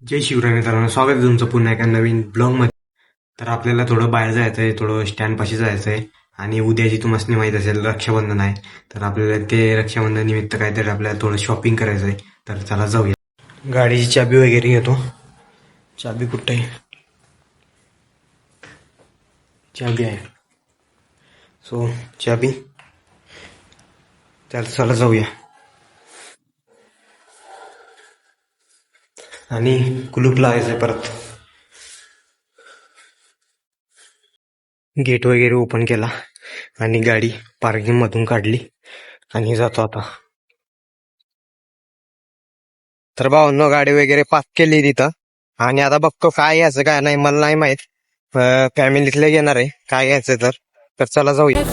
जय शिवराय मित्रांनो, स्वागत आहे तुमचं पुन्हा एका नवीन ब्लॉगमध्ये. तर आपल्याला थोडं बाहेर जायचं आहे, थोडं स्टँडपाशी जायचं आहे. आणि उद्याची तुम्हाला माहीत असेल रक्षाबंधन आहे. तर आपल्याला ते रक्षाबंधन निमित्त काहीतरी आपल्याला थोडं शॉपिंग करायचं आहे. तर चला जाऊया. गाडीची चाबी वगैरे घेतो. चाबी कुठे आहे? चाबी आहे. सो चाबी. चला जाऊया. आणि कुलूप लावायचंय परत. गेट वगैरे ओपन केला आणि गाडी पार्किंग मधून काढली आणि जातो आता. तर भावांनो, गाडी वगैरे पार्क केली तिथं आणि आता बघतो काय घ्यायचं काय नाही. मला नाही माहित, फॅमिलीतले घेणार आहे काय घ्यायचं. तर चला जाऊया.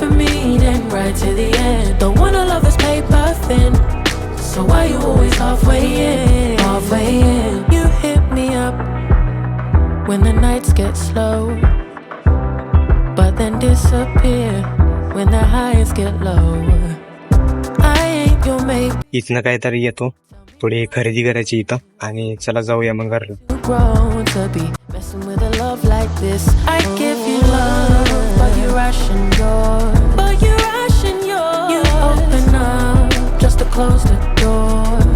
So why you always halfway in, halfway in? You hit me up when the nights get slow, but then disappear when the highs get low. I ain't your mate. इथनं काहीतरी येतो, थोडी खरेदी करायची इथं आणि चला जाऊया मग घरला. Grown to be messing with a love like this. I give you love, but you ration yours. But you ration yours. You open up just to close the door.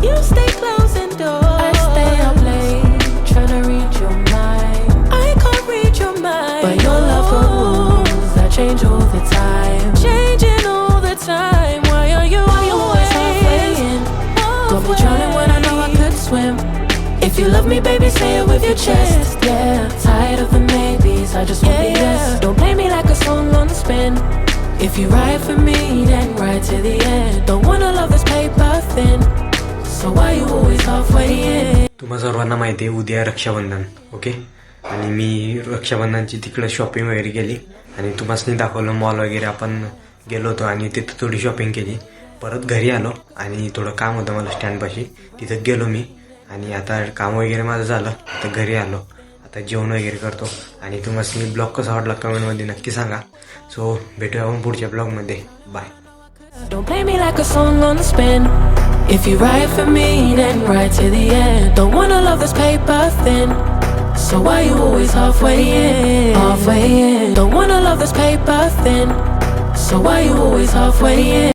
You stay closing doors. I stay up late trying to read your mind. I can't read your mind, but your love rules that change all the time, changing all the time. Why are you always halfway in? Got me drowning when I know I could swim. If you love me, baby, say it with your chest. Yeah, tired of the maybes, I just want the yes. Don't play me like a song on spin. If you ride for me, then ride to the end. Don't wanna love this paper thin. So why you always halfway in? तुम्हा सर्वांना माहिती आहे उद्या Rakshabandhan, okay. आणि मी रक्षाबंधनची तिकडे shopping वगैरे केली आणि तुम्हाला दाखवलं मॉल वगैरे. आपण गेलो होतो आणि तिथं थोडी शॉपिंग केली. परत घरी आलो आणि थोडं काम होतं मला स्टँडपाशी, तिथं गेलो मी. आणि आता काम वगैरे माझं झालं, आता घरी आलो. आता जेवण वगैरे करतो आणि तुम्हाला ब्लॉग कसा वाटला कमेंटमध्ये नक्की सांगा. सो भेटूया आपण पुढच्या ब्लॉगमध्ये. Bye. Don't play me like a song on spin. If you ride for me, then ride to the end. Don't wanna love this paper thin. So why you always halfway in? Halfway in. Don't wanna love this paper thin. So why you always halfway in?